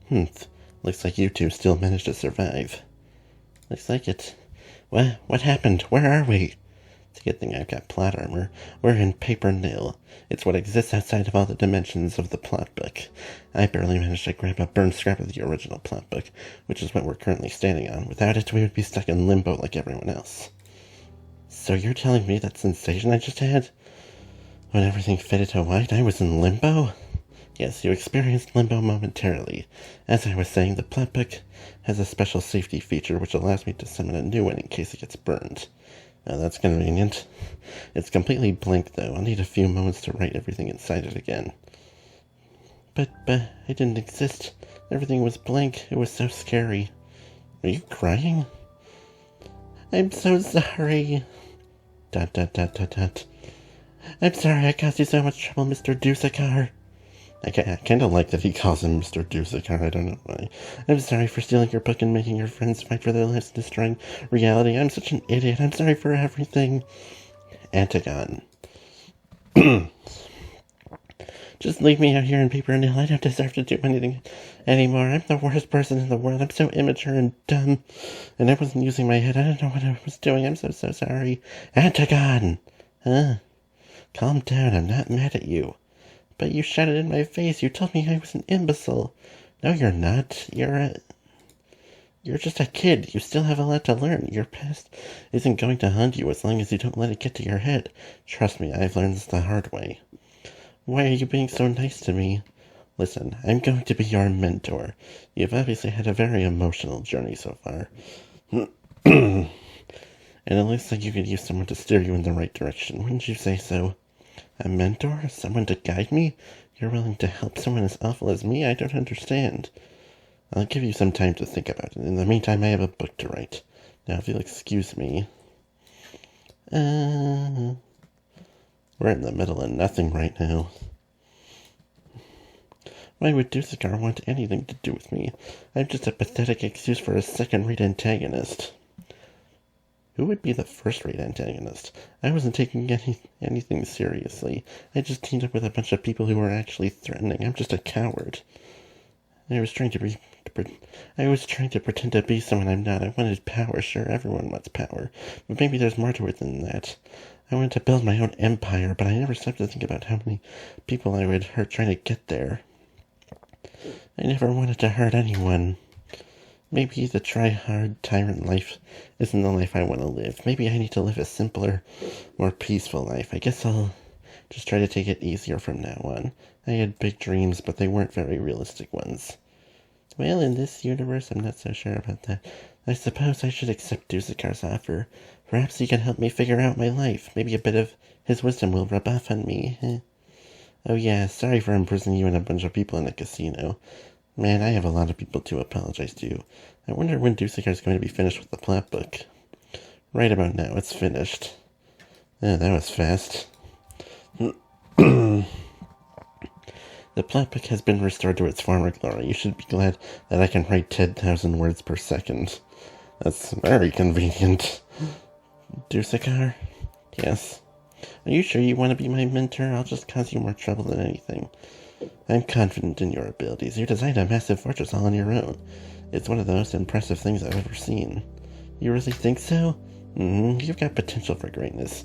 Looks like you two still managed to survive. Looks like it. What happened? Where are we? It's a good thing I've got plot armor. We're in Paper Nil. It's what exists outside of all the dimensions of the plot book. I barely managed to grab a burned scrap of the original plot book, which is what we're currently standing on. Without it, we would be stuck in limbo like everyone else. So you're telling me that sensation I just had? When everything faded to white, I was in limbo? Yes, you experienced limbo momentarily. As I was saying, the plot book has a special safety feature which allows me to summon a new one in case it gets burned. Now that's convenient. It's completely blank though. I'll need a few moments to write everything inside it again. But I didn't exist. Everything was blank. It was so scary. Are you crying? I'm so sorry. ... I'm sorry I caused you so much trouble, Mr. Dusakar. I kind of like that he calls him Mr. Dusakar. I don't know why. I'm sorry for stealing your book and making your friends fight for their lives and destroying reality. I'm such an idiot. I'm sorry for everything. Antagon. Just leave me out here in Paper Nil. I don't deserve to do anything anymore. I'm the worst person in the world. I'm so immature and dumb. And I wasn't using my head. I don't know what I was doing. I'm so sorry. Antagon! Huh? Calm down. I'm not mad at you. But you shouted in my face. You told me I was an imbecile. No, you're not. You're just a kid. You still have a lot to learn. Your past isn't going to haunt you as long as you don't let it get to your head. Trust me, I've learned this the hard way. Why are you being so nice to me? Listen, I'm going to be your mentor. You've obviously had a very emotional journey so far. And it looks like you could use someone to steer you in the right direction. Wouldn't you say so? A mentor? Someone to guide me? You're willing to help someone as awful as me? I don't understand. I'll give you some time to think about it. In the meantime, I have a book to write. Now, if you'll excuse me. We're in the middle of nothing right now. Why would Dusakar want anything to do with me? I'm just a pathetic excuse for a second-rate antagonist. Who would be the first-rate antagonist? I wasn't taking anything seriously. I just teamed up with a bunch of people who were actually threatening. I'm just a coward. I was trying to pretend to be someone I'm not. I wanted power. Sure, everyone wants power. But maybe there's more to it than that. I wanted to build my own empire, but I never stopped to think about how many people I would hurt trying to get there. I never wanted to hurt anyone. Maybe the try-hard tyrant life isn't the life I want to live. Maybe I need to live a simpler, more peaceful life. I guess I'll just try to take it easier from now on. I had big dreams, but they weren't very realistic ones. Well, in this universe, I'm not so sure about that. I suppose I should accept Dusakar's offer. Perhaps he can help me figure out my life. Maybe a bit of his wisdom will rub off on me. Oh yeah, sorry for imprisoning you and a bunch of people in a casino. Man, I have a lot of people to apologize to. I wonder when Dusakar's going to be finished with the plot book. Right about now, it's finished. Oh, that was fast. The plot book has been restored to its former glory. You should be glad that I can write 10,000 words per second. That's very convenient. Dusakar? Yes. Are you sure you want to be my mentor? I'll just cause you more trouble than anything. I'm confident in your abilities. You designed a massive fortress all on your own. It's one of the most impressive things I've ever seen. You really think so? You've got potential for greatness.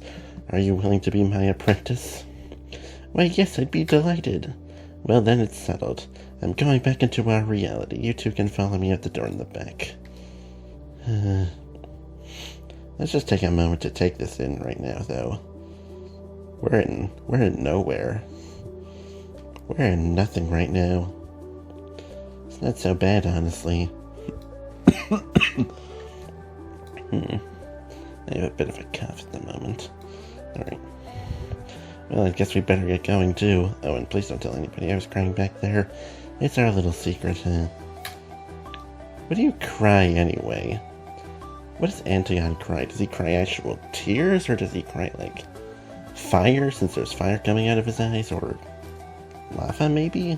Are you willing to be my apprentice? Why, yes, I'd be delighted. Well, then it's settled. I'm going back into our reality. You two can follow me out the door in the back. Let's just take a moment to take this in right now, though. We're in nowhere. We're in nothing right now. It's not so bad, honestly. I have a bit of a cough at the moment. Alright. Well, I guess we better get going, too. Oh, and please don't tell anybody I was crying back there. It's our little secret, huh? What do you cry, anyway? What does Antagon cry? Does he cry actual tears, or does he cry, like, fire, since there's fire coming out of his eyes, or lava, maybe?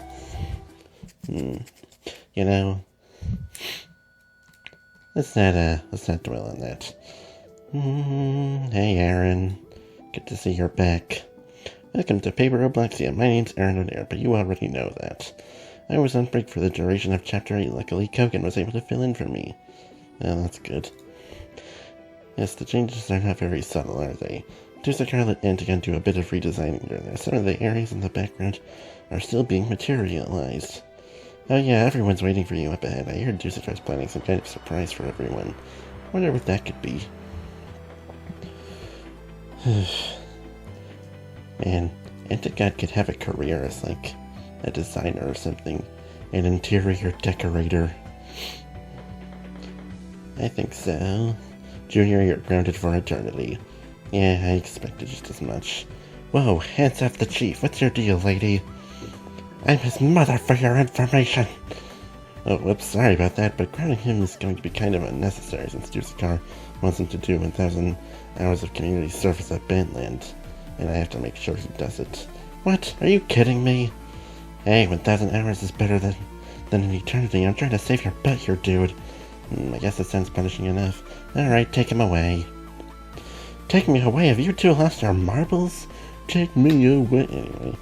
You know, let's not dwell on that. Hey, Aaron. Good to see you're back. Welcome to Paper Roblox. My name's Aaron O'Dare, but you already know that. I was on break for the duration of Chapter 8. Luckily, Kogan was able to fill in for me. Oh, that's good. Yes, the changes are not very subtle, are they? Dusakar let Antigon do a bit of redesigning there. Some of the areas in the background are still being materialized. Oh yeah, everyone's waiting for you up ahead. I heard Dusakar's planning some kind of surprise for everyone. Wonder what that could be. Man, Antigon could have a career as, like, a designer or something. An interior decorator. I think so. Junior, you're grounded for eternity. Yeah, I expected just as much. Whoa, hands off the chief. What's your deal, lady? I'm his mother, for your information. Oh, whoops, sorry about that, but grounding him is going to be kind of unnecessary since Dusakar wants him to do 1,000 hours of community service at Bandland, and I have to make sure he does it. What? Are you kidding me? Hey, 1,000 hours is better than an eternity. I'm trying to save your butt here, dude. I guess it sounds punishing enough. Alright, take him away. Take me away? Have you two lost your marbles? Take me away. Anyway.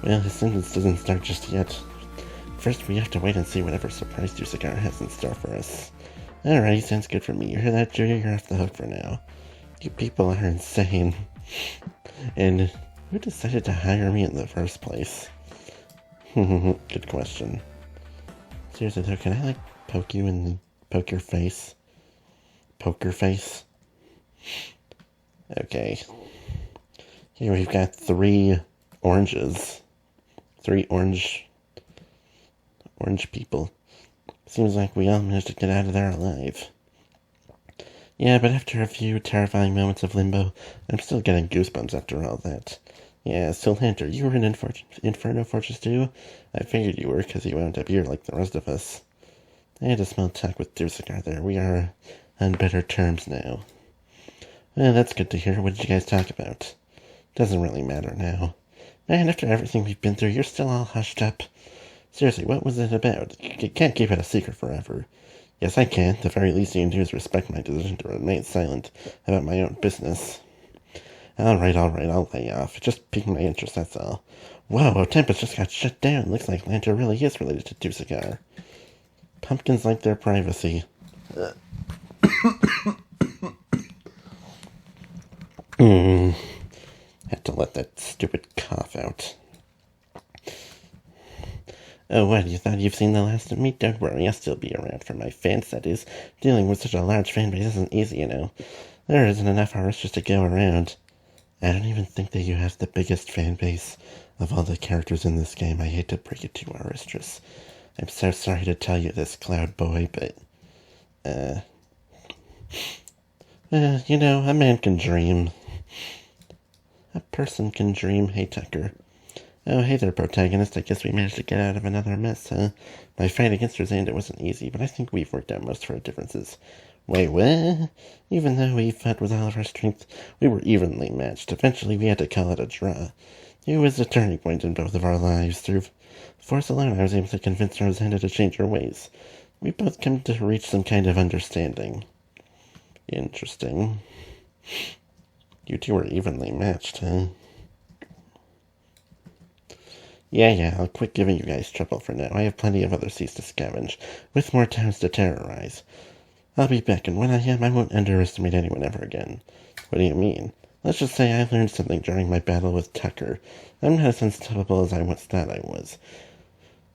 Well, his sentence doesn't start just yet. First, we have to wait and see whatever surprise Dusakar has in store for us. Alright, sounds good for me. You hear that, Junior? You're off the hook for now. You people are insane. And who decided to hire me in the first place? Good question. Seriously though, can I, like, poke you in the... poke your face? Poker face? Okay. Here we've got 3 oranges. 3 orange people. Seems like we all managed to get out of there alive. Yeah, but after a few terrifying moments of limbo, I'm still getting goosebumps after all that. Yeah, Soulhunter, you were in Inferno Fortress too? I figured you were, because you wound up here like the rest of us. I had a small talk with Dusakar there. We are on better terms now. Well, that's good to hear. What did you guys talk about? Doesn't really matter now. Man, after everything we've been through, you're still all hushed up. Seriously, what was it about? You can't keep it a secret forever. Yes, I can. The very least you can do is respect my decision to remain silent about my own business. Alright, I'll lay off. Just piqued my interest, that's all. Whoa, Tempest just got shut down. Looks like Lantern really is related to Dusakar. Pumpkins like their privacy. Had to let that stupid cough out. Oh, what, you thought you've seen the last of me? Don't worry, I'll still be around for my fans, that is. Dealing with such a large fan base isn't easy, you know. There isn't enough of us just to go around. I don't even think that you have the biggest fan base of all the characters in this game. I hate to break it to you, Aristrus. I'm so sorry to tell you this, Cloud Boy, but... you know, a man can dream. A person can dream. Hey, Tucker. Oh, hey there, protagonist. I guess we managed to get out of another mess, huh? My fight against Rosanda wasn't easy, but I think we've worked out most of our differences. Wait, what? Even though we fought with all of our strength, we were evenly matched. Eventually, we had to call it a draw. It was a turning point in both of our lives. Through force alone, I was able to convince Rosanda to change her ways. We both come to reach some kind of understanding. Interesting. You two were evenly matched, huh? Yeah, I'll quit giving you guys trouble for now. I have plenty of other seas to scavenge, with more towns to terrorize. I'll be back, and when I am, I won't underestimate anyone ever again. What do you mean? Let's just say I learned something during my battle with Tucker. I'm not as unstoppable as I once thought I was.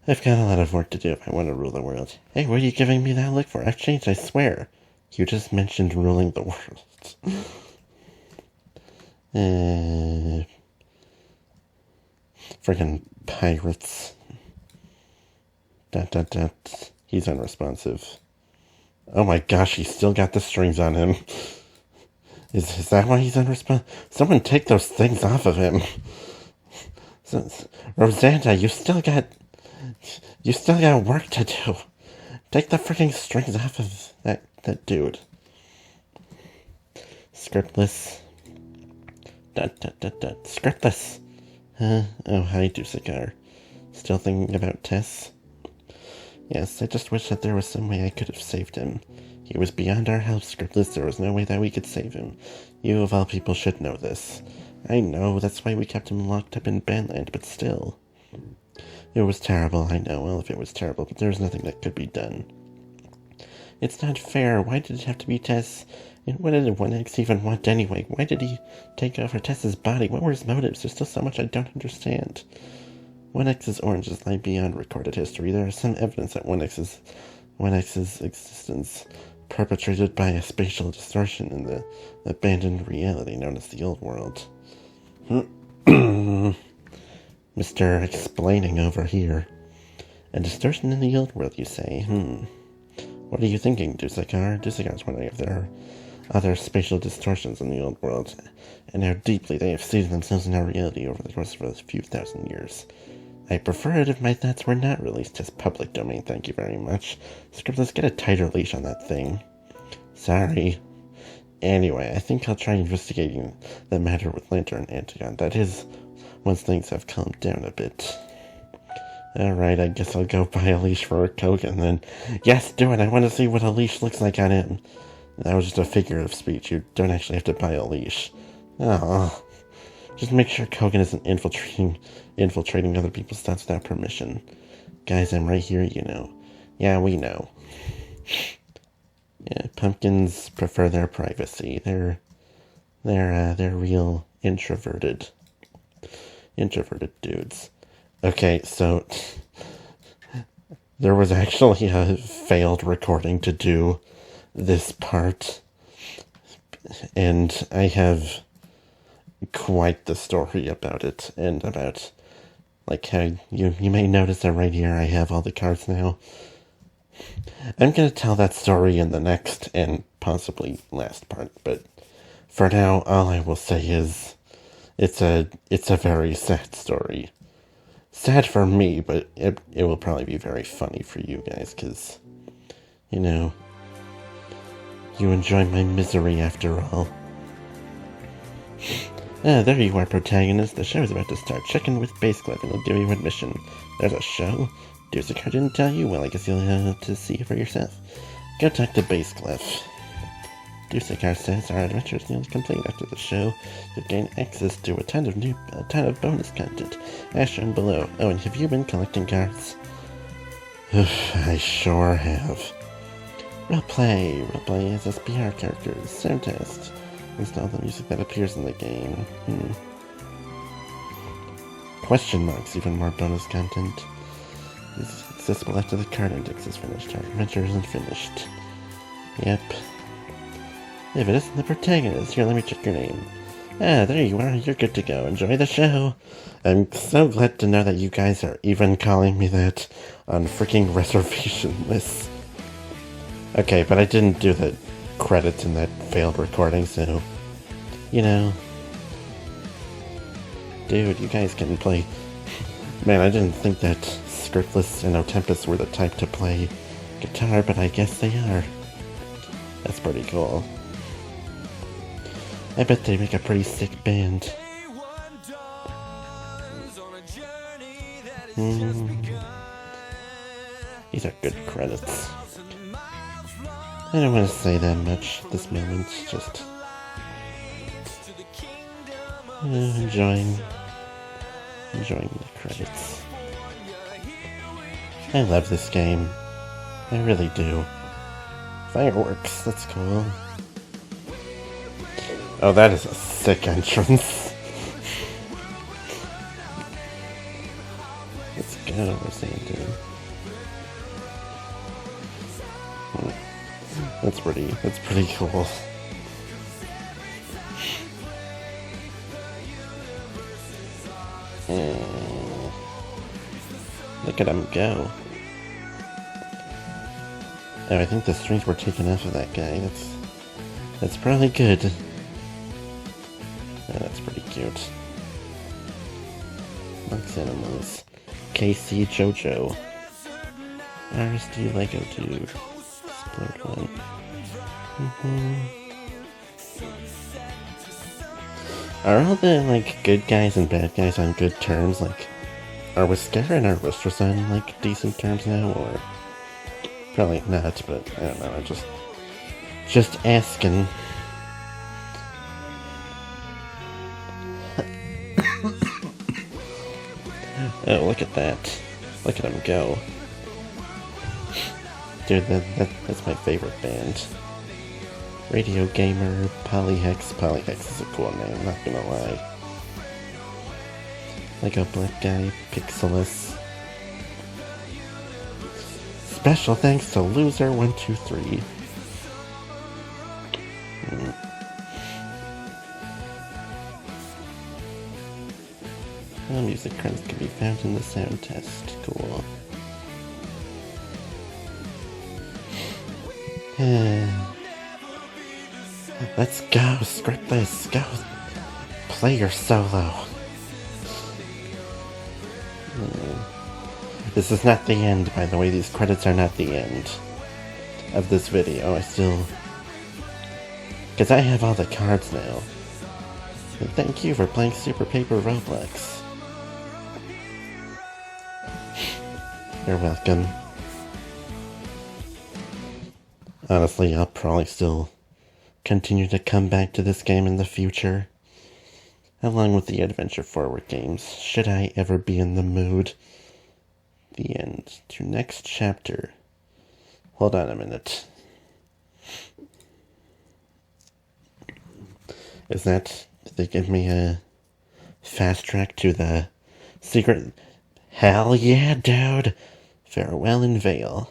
I've got a lot of work to do if I want to rule the world. Hey, what are you giving me that look for? I've changed, I swear. You just mentioned ruling the world. Friggin' pirates. ... He's unresponsive. Oh my gosh, he's still got the strings on him. Is that why he's unresponsive? Someone take those things off of him. Rosanda, you still got work to do. Take the freaking strings off of that dude. Scriptless. ... Scriptless. Oh, hi, Dusakar. Still thinking about Tess? Yes, I just wish that there was some way I could have saved him. He was beyond our help, Scriptless. There was no way that we could save him. You, of all people, should know this. I know, that's why we kept him locked up in Bandland, but still. It was terrible, I know. Well, if it was terrible, but there was nothing that could be done. It's not fair. Why did it have to be Tess? And what did 1X even want anyway? Why did he take over Tess's body? What were his motives? There's still so much I don't understand. 1X's oranges lie beyond recorded history. There is some evidence that 1X's existence perpetrated by a spatial distortion in the abandoned reality known as the old world. Mr. Explaining over here. A distortion in the old world, you say? What are you thinking, Dusakar? Dusakar's wondering if there are other spatial distortions in the old world, and how deeply they have seeded themselves in our reality over the course of a few thousand years. I prefer it if my thoughts were not released as public domain, thank you very much. Script, let's get a tighter leash on that thing. Sorry. Anyway, I think I'll try investigating the matter with Lantern and Antagon. That is, once things have calmed down a bit. Alright, I guess I'll go buy a leash for Kogan then. Yes, do it! I want to see what a leash looks like on him. That was just a figure of speech. You don't actually have to buy a leash. Oh. Just make sure Kogan isn't infiltrating other people's thoughts without permission. Guys, I'm right here, you know. Yeah, we know. Yeah, pumpkins prefer their privacy. They're real introverted dudes. Okay, so there was actually a failed recording to do this part, and I have quite the story about it, and about, like, how you may notice that right here I have all the cards now. I'm gonna tell that story in the next and possibly last part, but for now, all I will say is it's a very sad story. Sad for me, but it will probably be very funny for you guys, because, you know, you enjoy my misery after all. There you are, protagonist. The show is about to start. Check in with Base Club and they'll give you admission. There's a show? Dusakar didn't tell you? Well, I guess you'll have to see it for yourself. Go talk to Base Club. Dusakar says our adventure is nearly complete. After the show, you'll gain access to a ton of bonus content, as shown below. Oh, and have you been collecting cards? I sure have. Roleplay as SPR characters, sound test. Install the music that appears in the game. Question marks, even more bonus content. Is accessible after the card index is finished. Our adventure isn't finished. Yep. If it isn't the protagonist, here, let me check your name. There you are, you're good to go. Enjoy the show. I'm so glad to know that you guys are even calling me that on freaking reservation lists. Okay, but I didn't do the credits in that failed recording, so, you know. Dude, you guys can play. Man, I didn't think that Scriptless and Otempus were the type to play guitar, but I guess they are. That's pretty cool. I bet they make a pretty sick band. These are good credits. I don't want to say that much at this moment, just enjoying the credits. I love this game. I really do. Fireworks, that's cool. Oh, that is a sick entrance. Let's go, what's that doing? That's pretty cool. Look at him go. Oh, I think the strings were taken off of that guy. That's probably good. Oh, that's pretty cute. Lux Animals. KC JoJo. RSD Lego Dude. Explode one. Are all the, like, good guys and bad guys on good terms? Like, are Whisker and our Rostress on, like, decent terms now, or? Probably not, but I don't know, I'm just asking. Oh, look at that. Look at him go. Dude, that's my favorite band. Radio Gamer, Polyhex. Polyhex is a cool name, not gonna lie. Lego Black Guy, Pixelus. Special thanks to Loser123. All music credits can be found in the sound test. Cool. Let's go, script this, go. Play your solo. This is not the end, by the way. These credits are not the end of this video. Because I have all the cards now. And thank you for playing Super Paper Roblox. You're welcome. Honestly, I'll probably still continue to come back to this game in the future. Along with the Adventure Forward games, should I ever be in the mood. The end. To next chapter. Hold on a minute. Is that... Did they give me a fast track to the secret... Hell yeah, dude! Farewell in Vale.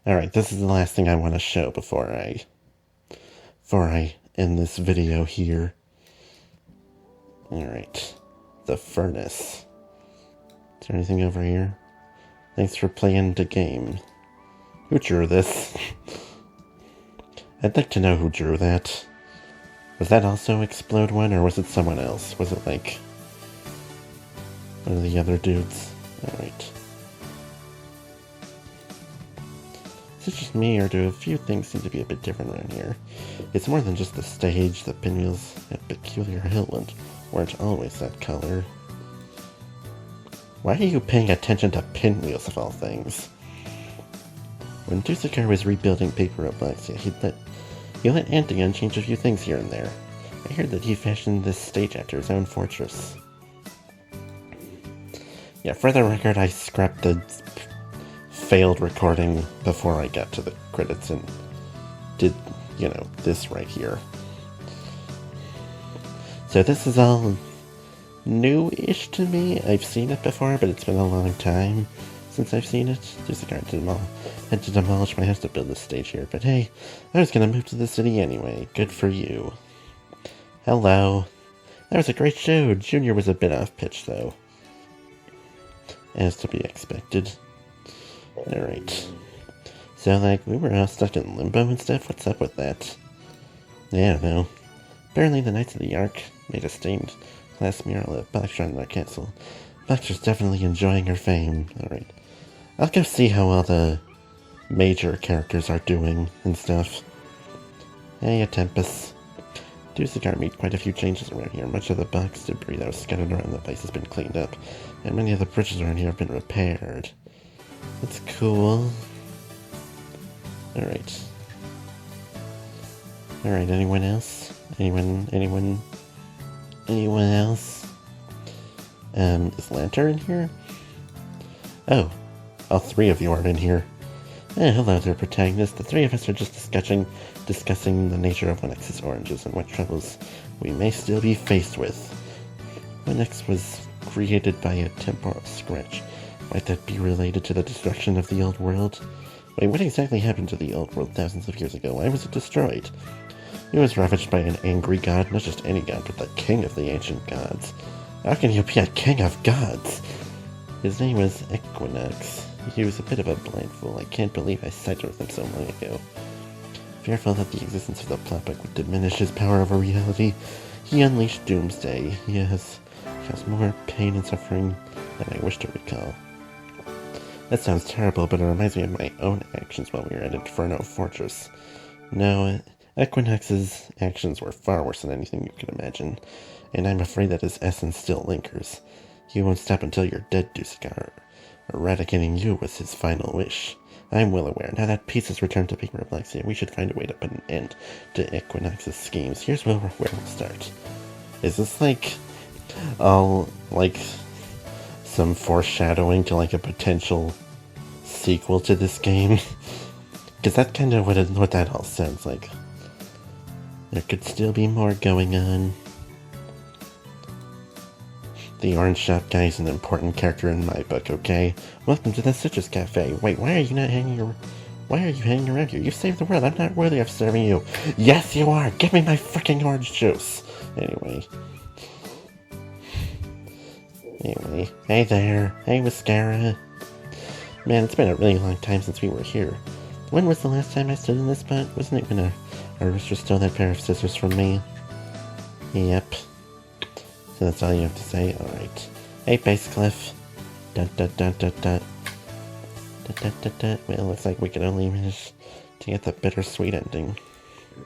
Alright, this is the last thing I want to show before I end this video here. Alright. The furnace. Is there anything over here? Thanks for playing the game. Who drew this? I'd like to know who drew that. Was that also Explode 1, or was it someone else? Was it like one of the other dudes? Alright. Is it just me, or do a few things seem to be a bit different around here? It's more than just the stage. The pinwheels at Peculiar Hill weren't always that color. Why are you paying attention to pinwheels of all things? When Dusakar was rebuilding Paper Roblox, he let Antigon change a few things here and there. I heard that he fashioned this stage after his own fortress. Yeah, for the record, I scrapped the failed recording before I got to the credits and did, this right here. So this is all new-ish to me. I've seen it before, but it's been a long time since I've seen it. Dusakar had to demolish my house to build this stage here, but hey, I was gonna move to the city anyway. Good for you. Hello. That was a great show. Junior was a bit off-pitch, though. As to be expected. Alright. So, we were all stuck in limbo and stuff? What's up with that? I don't know. Apparently the Knights of the Ark made a stained glass mural of Boxer in their castle. Boxer's definitely enjoying her fame. Alright. I'll go see how all the major characters are doing and stuff. Hey, Tempest. Dusakar made quite a few changes around here. Much of the box debris that was scattered around the place has been cleaned up, and many of the bridges around here have been repaired. That's cool. Alright. Alright, anyone else? Anyone else? Is Lantern in here? Oh, all three of you are in here. Hello there, protagonist. The three of us are just discussing the nature of 1X's oranges and what troubles we may still be faced with. 1X was created by a temporal scratch. Might that be related to the destruction of the old world? Wait, what exactly happened to the old world thousands of years ago? Why was it destroyed? It was ravaged by an angry god, not just any god, but the king of the ancient gods. How can you be a king of gods? His name was Equinox. He was a bit of a blind fool. I can't believe I sided with him so long ago. Fearful that the existence of the plot book would diminish his power over reality, he unleashed Doomsday. He has caused more pain and suffering than I wish to recall. That sounds terrible, but it reminds me of my own actions while we were at Inferno Fortress. No, Equinox's actions were far worse than anything you could imagine, and I'm afraid that his essence still lingers. He won't stop until you're dead, Dusakar. Eradicating you was his final wish. I'm well aware. Now that peace has returned to Paper Roblox, we should find a way to put an end to Equinox's schemes. Here's where we'll start. Is this all, some foreshadowing to like a potential sequel to this game. Because that's kind of what that all sounds like. There could still be more going on. The orange shop guy is an important character in my book, okay? Welcome to the Citrus Cafe. Wait, why are you hanging around here? You saved the world. I'm not worthy of serving you. Yes, you are. Give me my freaking orange juice. Anyway, hey there. Hey, Mascara. Man, it's been a really long time since we were here. When was the last time I stood in this spot? Wasn't it when our mistress stole that pair of scissors from me? Yep. So that's all you have to say? Alright. Hey, Base Cliff. Dun dun dun dun dun. Dun dun dun dun. Well, looks like we can only manage to get the bittersweet ending. I'm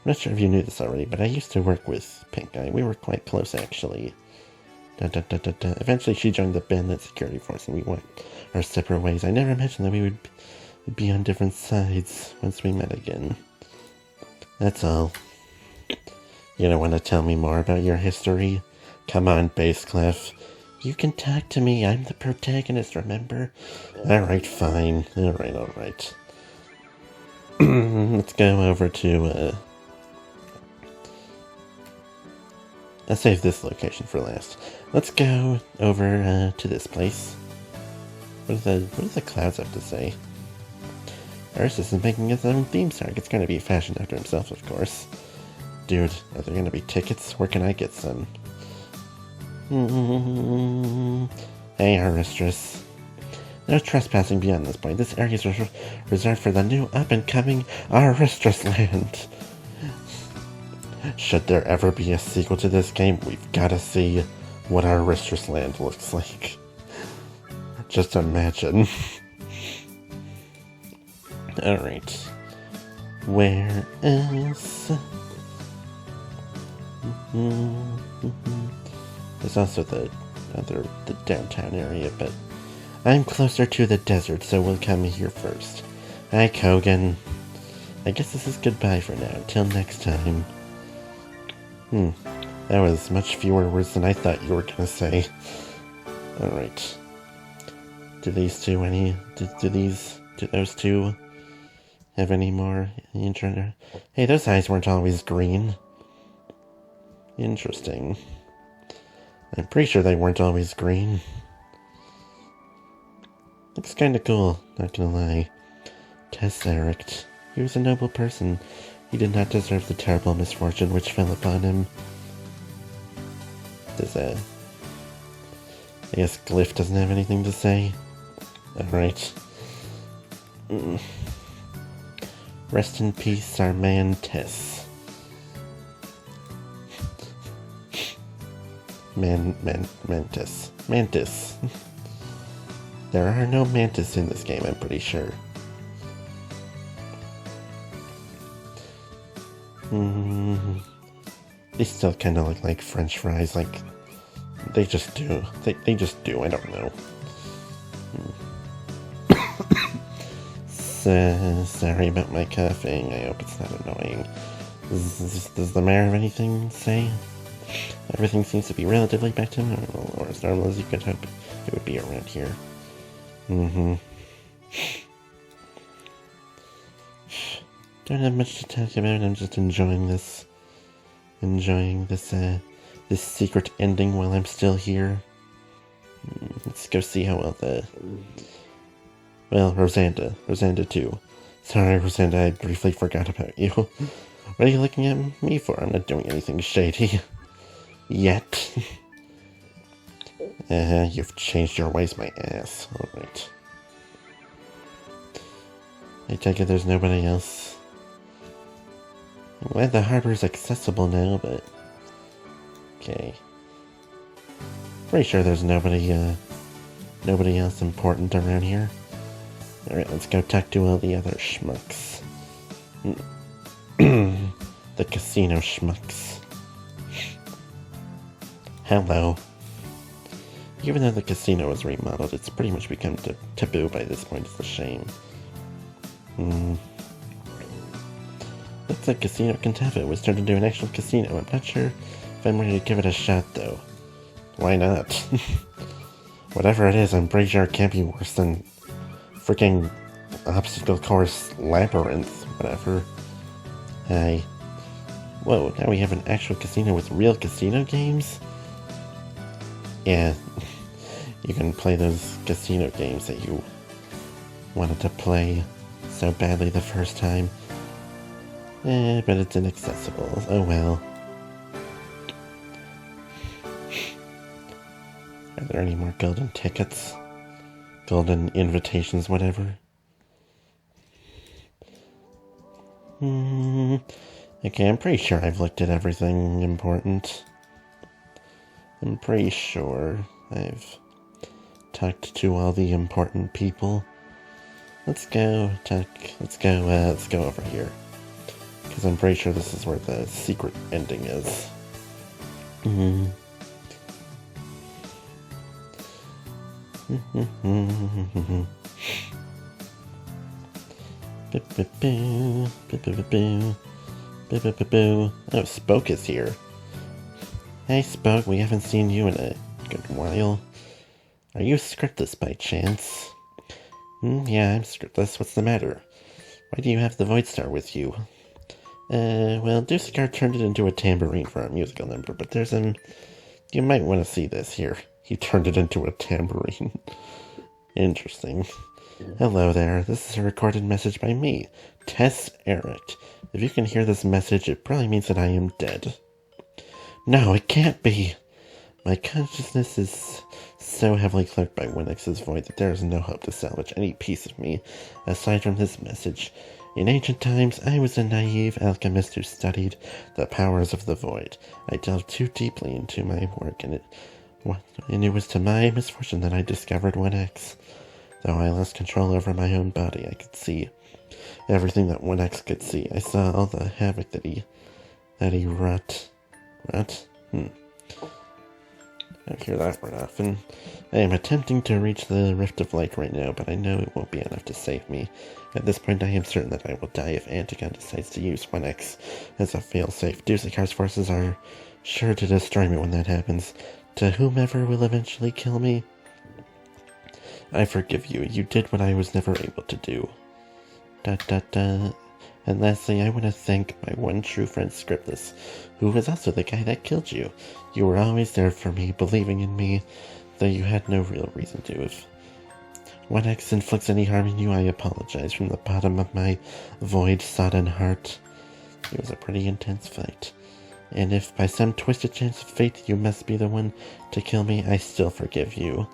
not sure if you knew this already, but I used to work with Pink Guy. We were quite close, actually. Dun dun dun dun dun. Eventually, she joined the bandit security force, and we went our separate ways. I never imagined that we would be on different sides once we met again. That's all. You don't want to tell me more about your history? Come on, Bass Clef. You can talk to me. I'm the protagonist, remember? Alright, fine. Alright. Let's go over to, I'll save this location for last. Let's go over, to this place. What do the clouds have to say? Ursus is making his own theme song. It's gonna be fashioned after himself, of course. Dude, are there gonna be tickets? Where can I get some? Hey, our mistress. No trespassing beyond this point. This area is reserved for the new up-and-coming Aristrus land. Should there ever be a sequel to this game, we've gotta see what Aristrus land looks like. Just imagine. Alright. Where else? There's also the downtown area, but I'm closer to the desert, so we'll come here first. Hi, Kogan. I guess this is goodbye for now. Till next time. That was much fewer words than I thought you were gonna say. Alright. Do those two have any more intro? Hey, those eyes weren't always green. Interesting. I'm pretty sure they weren't always green. Looks kinda cool, not gonna lie. Tesseract. He was a noble person. He did not deserve the terrible misfortune which fell upon him. I guess Glyph doesn't have anything to say. Alright. Rest in peace, our man Tess. Mantis. There are no mantis in this game, I'm pretty sure. They still kind of look like French fries, like, they just do. They just do, I don't know. Sorry about my coughing, I hope it's not annoying. Does the mayor have anything to say? Everything seems to be relatively back to normal, or as normal as you could hope it would be around here. Don't have much to talk about, I'm just enjoying this secret ending while I'm still here. Let's go see how well, Rosanda too. Sorry, Rosanda, I briefly forgot about you. What are you looking at me for? I'm not doing anything shady. Yet. You've changed your ways, my ass. Alright. I take it there's nobody else. I'm glad the harbor is accessible now, but... Okay. Pretty sure there's nobody else important around here. Alright, let's go talk to all the other schmucks. The casino schmucks. Hello. Even though the casino is remodeled, it's pretty much become taboo by this point. It's a shame. Looks like Casino Cantava was turned into an actual casino. I'm not sure if I'm ready to give it a shot, though. Why not? Whatever it is, I'm pretty sure it can't be worse than freaking obstacle course labyrinth, whatever. Hey. Whoa, now we have an actual casino with real casino games? Yeah, you can play those casino games that you wanted to play so badly the first time. But it's inaccessible. Oh well. Are there any more golden tickets? Golden invitations, whatever? Okay, I'm pretty sure I've looked at everything important. I'm pretty sure I've talked to all the important people. Let's go over here. Because I'm pretty sure this is where the secret ending is. Oh, Spoke is here. Hey, Spoke, we haven't seen you in a good while. Are you scriptless by chance? Yeah, I'm scriptless. What's the matter? Why do you have the Void Star with you? Well, Deucicar turned it into a tambourine for our musical number, but there's you might want to see this here. He turned it into a tambourine. Interesting. Hello there, this is a recorded message by me, Tess Eric. If you can hear this message, it probably means that I am dead. No, it can't be! My consciousness is so heavily cloaked by Winix's void that there is no hope to salvage any piece of me, aside from this message. In ancient times, I was a naive alchemist who studied the powers of the void. I delved too deeply into my work, and it was to my misfortune that I discovered 1X. Though I lost control over my own body, I could see everything that 1X could see. I saw all the havoc that he wrought. I don't hear that word often. I am attempting to reach the Rift of Light right now, but I know it won't be enough to save me. At this point, I am certain that I will die if Antigon decides to use 1X as a failsafe. Deucicar's forces are sure to destroy me when that happens. To whomever will eventually kill me, I forgive you. You did what I was never able to do. ... And lastly, I want to thank my one true friend, Scriptless, who was also the guy that killed you. You were always there for me, believing in me, though you had no real reason to. If 1X inflicts any harm on you, I apologize from the bottom of my void-sodden heart. It was a pretty intense fight. And if by some twisted chance of fate you must be the one to kill me, I still forgive you.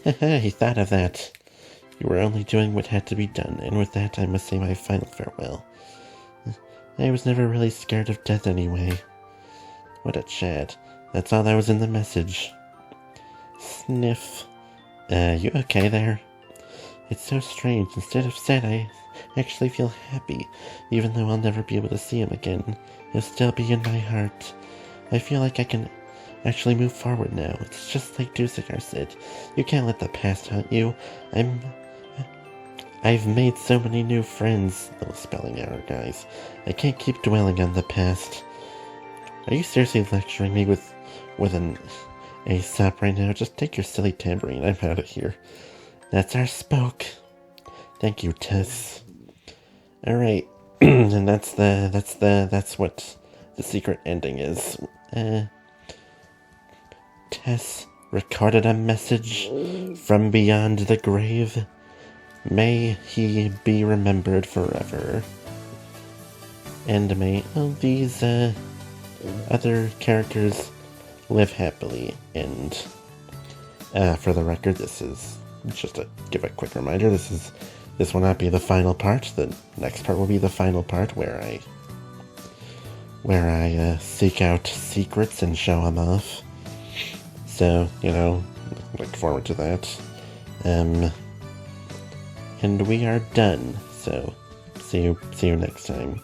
Haha, he thought of that. You were only doing what had to be done, and with that I must say my final farewell. I was never really scared of death anyway. What a Chad. That's all that was in the message. Sniff. You okay there? It's so strange. Instead of sad, I actually feel happy. Even though I'll never be able to see him again, he'll still be in my heart. I feel like I can actually move forward now. It's just like Deucicar said. You can't let the past haunt you. I've made so many new friends. Little spelling error, guys. I can't keep dwelling on the past. Are you seriously lecturing me with an Aesop right now? Just take your silly tambourine. I'm out of here. That's our Spoke. Thank you, Tess. Alright. And that's what the secret ending is. Tess recorded a message from beyond the grave. May he be remembered forever. And may all these other characters live happily. And for the record, this is just to give a quick reminder, this will not be the final part. The next part will be the final part where I seek out secrets and show them off. So, look forward to that. And we are done. So, see you next time.